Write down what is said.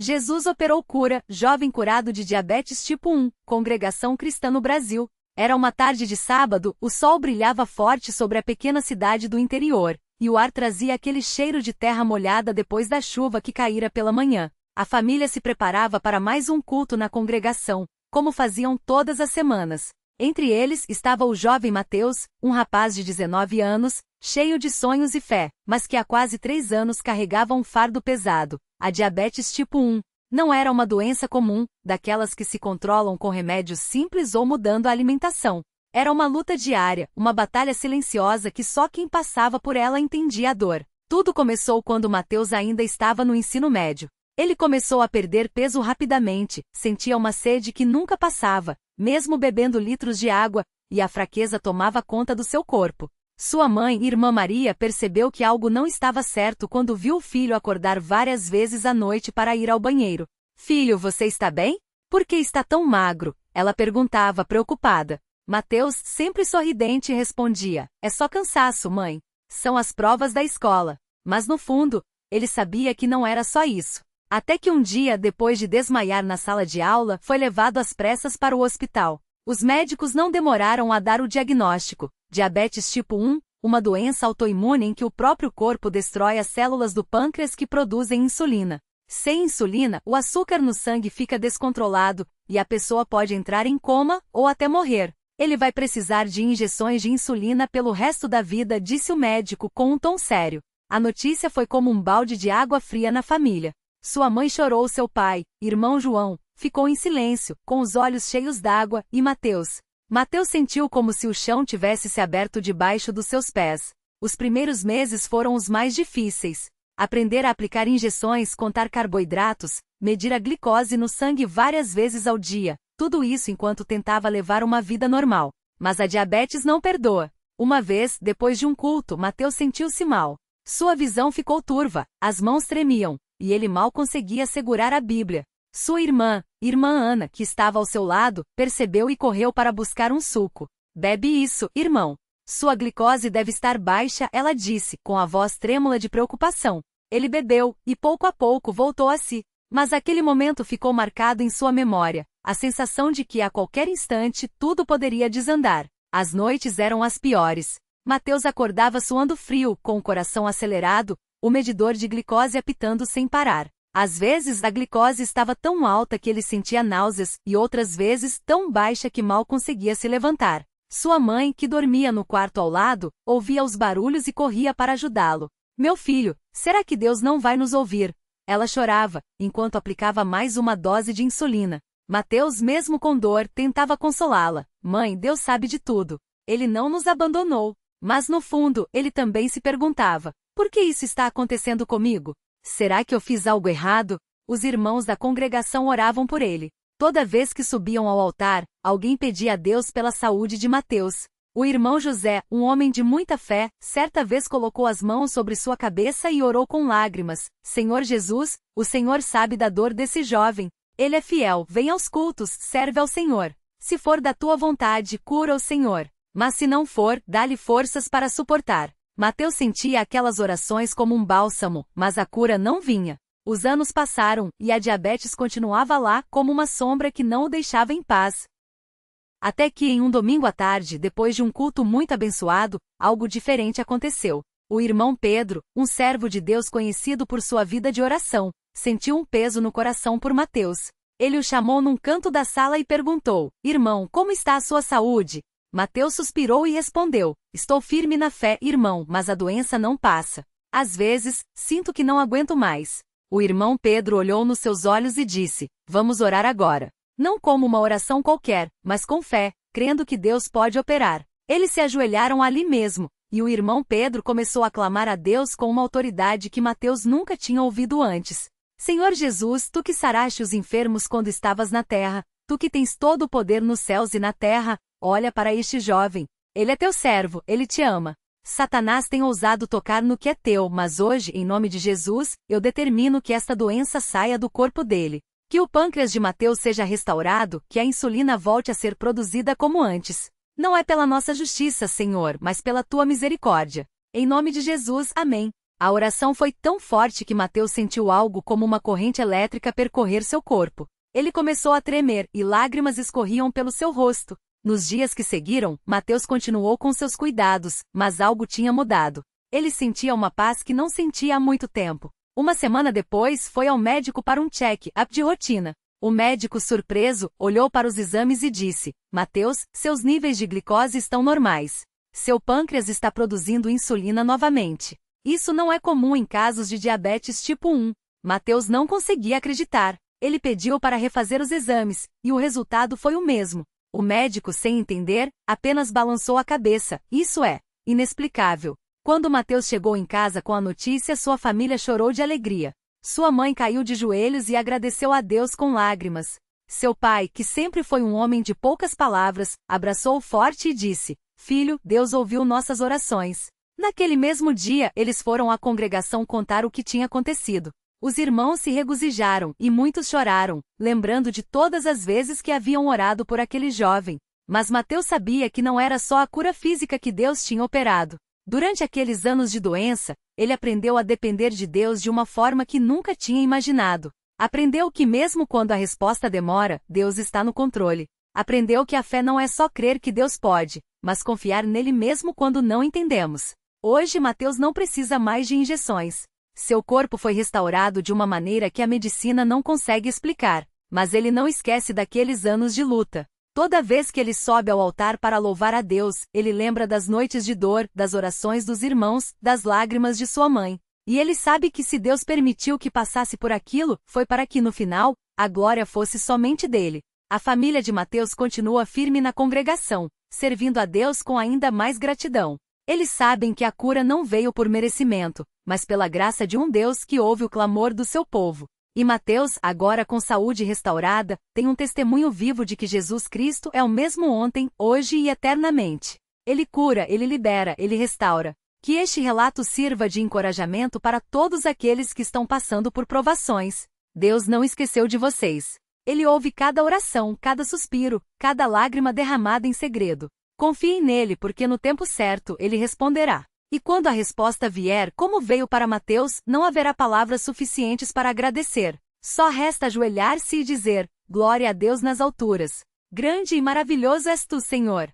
Jesus operou cura, jovem curado de diabetes tipo 1, Congregação Cristã no Brasil. Era uma tarde de sábado, o sol brilhava forte sobre a pequena cidade do interior, e o ar trazia aquele cheiro de terra molhada depois da chuva que caíra pela manhã. A família se preparava para mais um culto na congregação, como faziam todas as semanas. Entre eles estava o jovem Mateus, um rapaz de 19 anos, cheio de sonhos e fé, mas que há quase 3 anos carregava um fardo pesado. A diabetes tipo 1 não era uma doença comum, daquelas que se controlam com remédios simples ou mudando a alimentação. Era uma luta diária, uma batalha silenciosa que só quem passava por ela entendia a dor. Tudo começou quando Mateus ainda estava no ensino médio. Ele começou a perder peso rapidamente, sentia uma sede que nunca passava, mesmo bebendo litros de água, e a fraqueza tomava conta do seu corpo. Sua mãe, irmã Maria, percebeu que algo não estava certo quando viu o filho acordar várias vezes à noite para ir ao banheiro. "Filho, você está bem? Por que está tão magro?" ela perguntava, preocupada. Mateus, sempre sorridente, respondia: "É só cansaço, mãe. São as provas da escola." Mas no fundo, ele sabia que não era só isso. Até que um dia, depois de desmaiar na sala de aula, foi levado às pressas para o hospital. Os médicos não demoraram a dar o diagnóstico: diabetes tipo 1, uma doença autoimune em que o próprio corpo destrói as células do pâncreas que produzem insulina. Sem insulina, o açúcar no sangue fica descontrolado, e a pessoa pode entrar em coma ou até morrer. "Ele vai precisar de injeções de insulina pelo resto da vida", disse o médico com um tom sério. A notícia foi como um balde de água fria na família. Sua mãe chorou, seu pai, irmão João, ficou em silêncio, com os olhos cheios d'água, e Mateus sentiu como se o chão tivesse se aberto debaixo dos seus pés. Os primeiros meses foram os mais difíceis. Aprender a aplicar injeções, contar carboidratos, medir a glicose no sangue várias vezes ao dia, tudo isso enquanto tentava levar uma vida normal. Mas a diabetes não perdoa. Uma vez, depois de um culto, Mateus sentiu-se mal. Sua visão ficou turva, as mãos tremiam, e ele mal conseguia segurar a Bíblia. Sua irmã Ana, que estava ao seu lado, percebeu e correu para buscar um suco. "Bebe isso, irmão. Sua glicose deve estar baixa", ela disse, com a voz trêmula de preocupação. Ele bebeu, e pouco a pouco voltou a si. Mas aquele momento ficou marcado em sua memória, a sensação de que a qualquer instante tudo poderia desandar. As noites eram as piores. Mateus acordava suando frio, com o coração acelerado, o medidor de glicose apitando sem parar. Às vezes a glicose estava tão alta que ele sentia náuseas, e outras vezes tão baixa que mal conseguia se levantar. Sua mãe, que dormia no quarto ao lado, ouvia os barulhos e corria para ajudá-lo. "Meu filho, será que Deus não vai nos ouvir?" Ela chorava, enquanto aplicava mais uma dose de insulina. Mateus, mesmo com dor, tentava consolá-la. "Mãe, Deus sabe de tudo. Ele não nos abandonou." Mas no fundo, ele também se perguntava: "Por que isso está acontecendo comigo? Será que eu fiz algo errado?" Os irmãos da congregação oravam por ele. Toda vez que subiam ao altar, alguém pedia a Deus pela saúde de Mateus. O irmão José, um homem de muita fé, certa vez colocou as mãos sobre sua cabeça e orou com lágrimas: "Senhor Jesus, o Senhor sabe da dor desse jovem. Ele é fiel, vem aos cultos, serve ao Senhor. Se for da tua vontade, cura o Senhor. Mas se não for, dá-lhe forças para suportar." Mateus sentia aquelas orações como um bálsamo, mas a cura não vinha. Os anos passaram, e a diabetes continuava lá como uma sombra que não o deixava em paz. Até que em um domingo à tarde, depois de um culto muito abençoado, algo diferente aconteceu. O irmão Pedro, um servo de Deus conhecido por sua vida de oração, sentiu um peso no coração por Mateus. Ele o chamou num canto da sala e perguntou: "Irmão, como está a sua saúde?" Mateus suspirou e respondeu: "Estou firme na fé, irmão, mas a doença não passa. Às vezes, sinto que não aguento mais." O irmão Pedro olhou nos seus olhos e disse: "Vamos orar agora. Não como uma oração qualquer, mas com fé, crendo que Deus pode operar." Eles se ajoelharam ali mesmo, e o irmão Pedro começou a clamar a Deus com uma autoridade que Mateus nunca tinha ouvido antes. "Senhor Jesus, tu que saraste os enfermos quando estavas na terra, tu que tens todo o poder nos céus e na terra, olha para este jovem. Ele é teu servo, ele te ama. Satanás tem ousado tocar no que é teu, mas hoje, em nome de Jesus, eu determino que esta doença saia do corpo dele. Que o pâncreas de Mateus seja restaurado, que a insulina volte a ser produzida como antes. Não é pela nossa justiça, Senhor, mas pela tua misericórdia. Em nome de Jesus, amém." A oração foi tão forte que Mateus sentiu algo como uma corrente elétrica percorrer seu corpo. Ele começou a tremer e lágrimas escorriam pelo seu rosto. Nos dias que seguiram, Mateus continuou com seus cuidados, mas algo tinha mudado. Ele sentia uma paz que não sentia há muito tempo. Uma semana depois, foi ao médico para um check-up de rotina. O médico, surpreso, olhou para os exames e disse: Mateus, seus níveis de glicose estão normais. Seu pâncreas está produzindo insulina novamente. Isso não é comum em casos de diabetes tipo 1. Mateus não conseguia acreditar. Ele pediu para refazer os exames, e o resultado foi o mesmo. O médico, sem entender, apenas balançou a cabeça. Isso é inexplicável. Quando Mateus chegou em casa com a notícia, sua família chorou de alegria. Sua mãe caiu de joelhos e agradeceu a Deus com lágrimas. Seu pai, que sempre foi um homem de poucas palavras, abraçou-o forte e disse: Filho, Deus ouviu nossas orações. Naquele mesmo dia, eles foram à congregação contar o que tinha acontecido. Os irmãos se regozijaram, e muitos choraram, lembrando de todas as vezes que haviam orado por aquele jovem. Mas Mateus sabia que não era só a cura física que Deus tinha operado. Durante aqueles anos de doença, ele aprendeu a depender de Deus de uma forma que nunca tinha imaginado. Aprendeu que mesmo quando a resposta demora, Deus está no controle. Aprendeu que a fé não é só crer que Deus pode, mas confiar nele mesmo quando não entendemos. Hoje Mateus não precisa mais de injeções. Seu corpo foi restaurado de uma maneira que a medicina não consegue explicar, mas ele não esquece daqueles anos de luta. Toda vez que ele sobe ao altar para louvar a Deus, ele lembra das noites de dor, das orações dos irmãos, das lágrimas de sua mãe. E ele sabe que se Deus permitiu que passasse por aquilo, foi para que no final, a glória fosse somente dele. A família de Mateus continua firme na congregação, servindo a Deus com ainda mais gratidão. Eles sabem que a cura não veio por merecimento, mas pela graça de um Deus que ouve o clamor do seu povo. E Mateus, agora com saúde restaurada, tem um testemunho vivo de que Jesus Cristo é o mesmo ontem, hoje e eternamente. Ele cura, ele libera, ele restaura. Que este relato sirva de encorajamento para todos aqueles que estão passando por provações. Deus não esqueceu de vocês. Ele ouve cada oração, cada suspiro, cada lágrima derramada em segredo. Confiem nele porque no tempo certo ele responderá. E quando a resposta vier, como veio para Mateus, não haverá palavras suficientes para agradecer. Só resta ajoelhar-se e dizer: Glória a Deus nas alturas. Grande e maravilhoso és tu, Senhor.